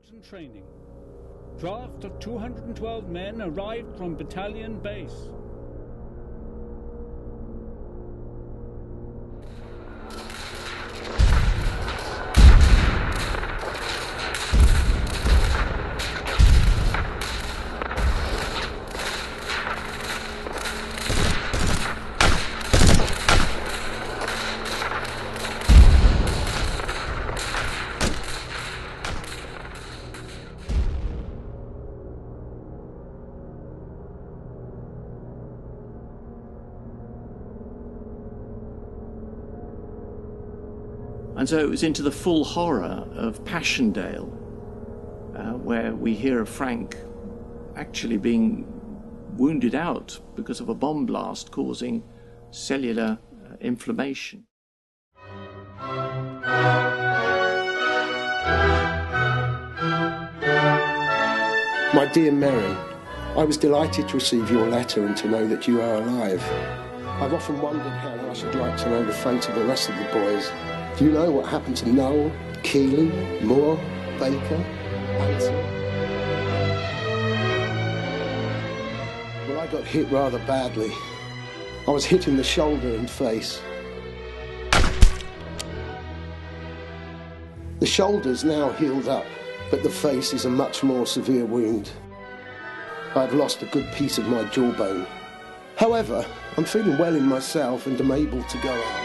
troops and training. Draft of 212 men arrived from battalion base. And so it was into the full horror of Passchendaele, where we hear of Frank actually being wounded out because of a bomb blast causing cellular inflammation. My dear Mary, I was delighted to receive your letter and to know that you are alive. I've often wondered how I should like to know the fate of the rest of the boys. Do you know what happened to Noel, Keeley, Moore, Baker, Anson? Well, I got hit rather badly. I was hit in the shoulder and face. The shoulder's now healed up, but the face is a much more severe wound. I've lost a good piece of my jawbone. However, I'm feeling well in myself and am able to go out.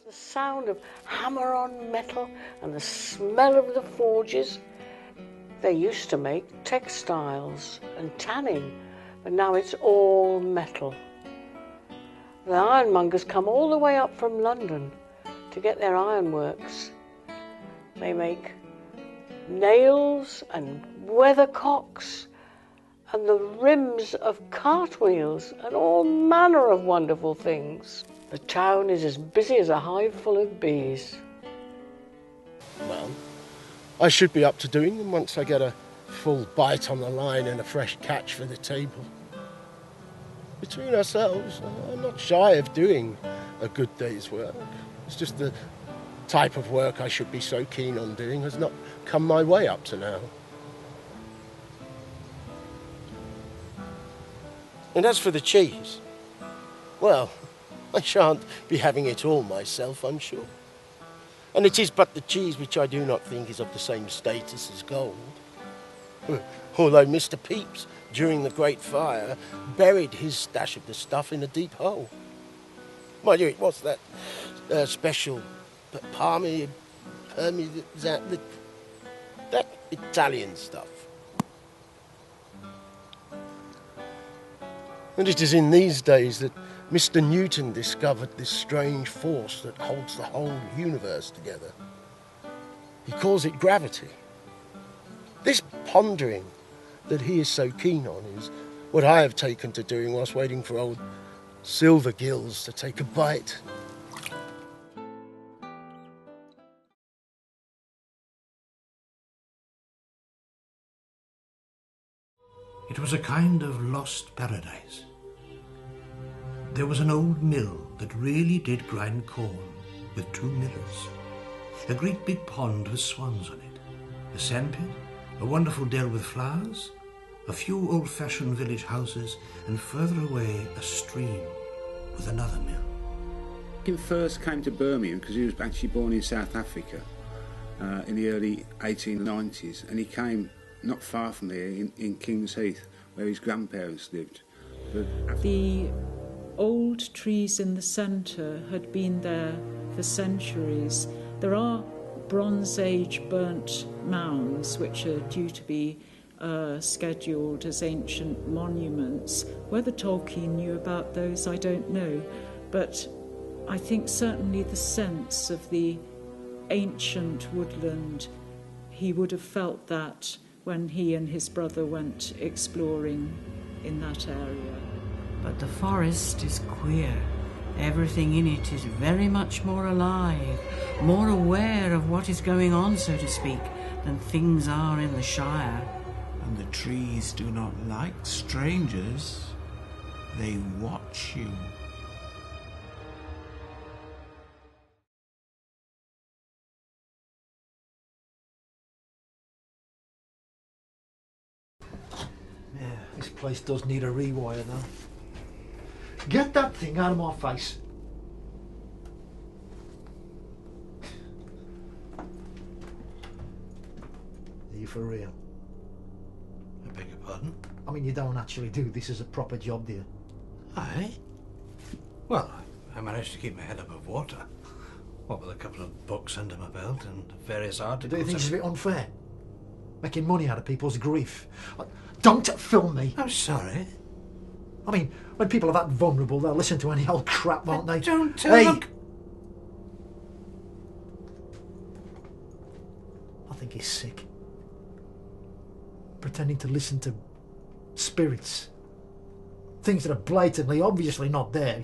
The sound of hammer on metal and the smell of the forges. They used to make textiles and tanning, but now it's all metal. The ironmongers come all the way up from London to get their ironworks. They make nails and weathercocks and the rims of cartwheels and all manner of wonderful things. The town is as busy as a hive full of bees. Well, I should be up to doing them once I get a full bite on the line and a fresh catch for the table. Between ourselves, I'm not shy of doing a good day's work. It's just the type of work I should be so keen on doing has not come my way up to now. And as for the cheese, well, I shan't be having it all myself, I'm sure. And it is but the cheese which I do not think is of the same status as gold. Although Mr. Pepys, during the Great Fire, buried his stash of the stuff in a deep hole. Mind you, it was that special that Italian stuff. And it is in these days that Mr. Newton discovered this strange force that holds the whole universe together. He calls it gravity. This pondering that he is so keen on is what I have taken to doing whilst waiting for old Silver Gills to take a bite. It was a kind of lost paradise. There was an old mill that really did grind corn with 2 millers. A great big pond with swans on it. A sandpit, a wonderful dell with flowers, a few old-fashioned village houses, and further away a stream with another mill. He first came to Birmingham because he was actually born in South Africa in the early 1890s, and he came not far from there in King's Heath, where his grandparents lived. The old trees in the centre had been there for centuries. There are Bronze Age burnt mounds which are due to be scheduled as ancient monuments. Whether Tolkien knew about those, I don't know, but I think certainly the sense of the ancient woodland, he would have felt that when he and his brother went exploring in that area. But the forest is queer. Everything in it is very much more alive, more aware of what is going on, so to speak, than things are in the Shire. And the trees do not like strangers. They watch you. Yeah, this place does need a rewire though. Get that thing out of my face. Are you for real? I beg your pardon? I mean, you don't actually do this as a proper job, do you? Aye? Well, I managed to keep my head above water. What with a couple of books under my belt and various articles. Do you think it's a bit unfair? Making money out of people's grief. Don't film me. I'm sorry. I mean, when people are that vulnerable, they'll listen to any old crap, won't they? Don't Hey! look. I think he's sick. Pretending to listen to spirits. Things that are blatantly, obviously not there.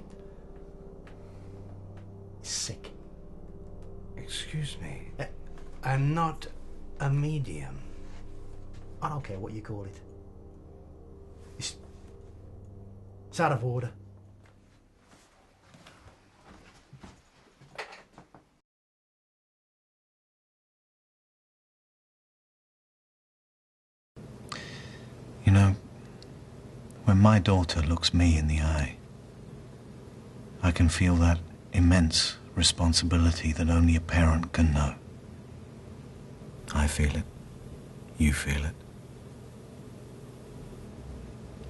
He's sick. Excuse me. I'm not a medium. I don't care what you call it. It's out of order. You know, when my daughter looks me in the eye, I can feel that immense responsibility that only a parent can know. I feel it. You feel it.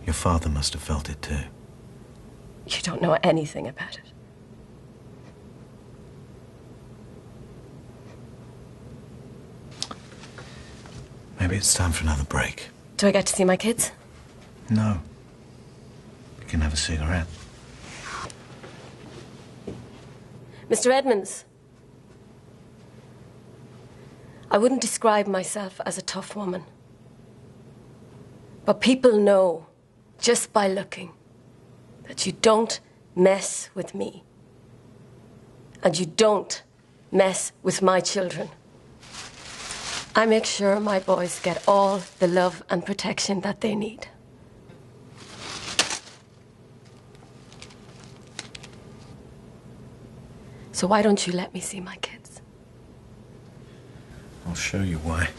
Your father must have felt it too. You don't know anything about it. Maybe it's time for another break. Do I get to see my kids? No. We can have a cigarette. Mr. Edmonds, I wouldn't describe myself as a tough woman. But people know, just by looking, that you don't mess with me. And you don't mess with my children. I make sure my boys get all the love and protection that they need. So why don't you let me see my kids? I'll show you why.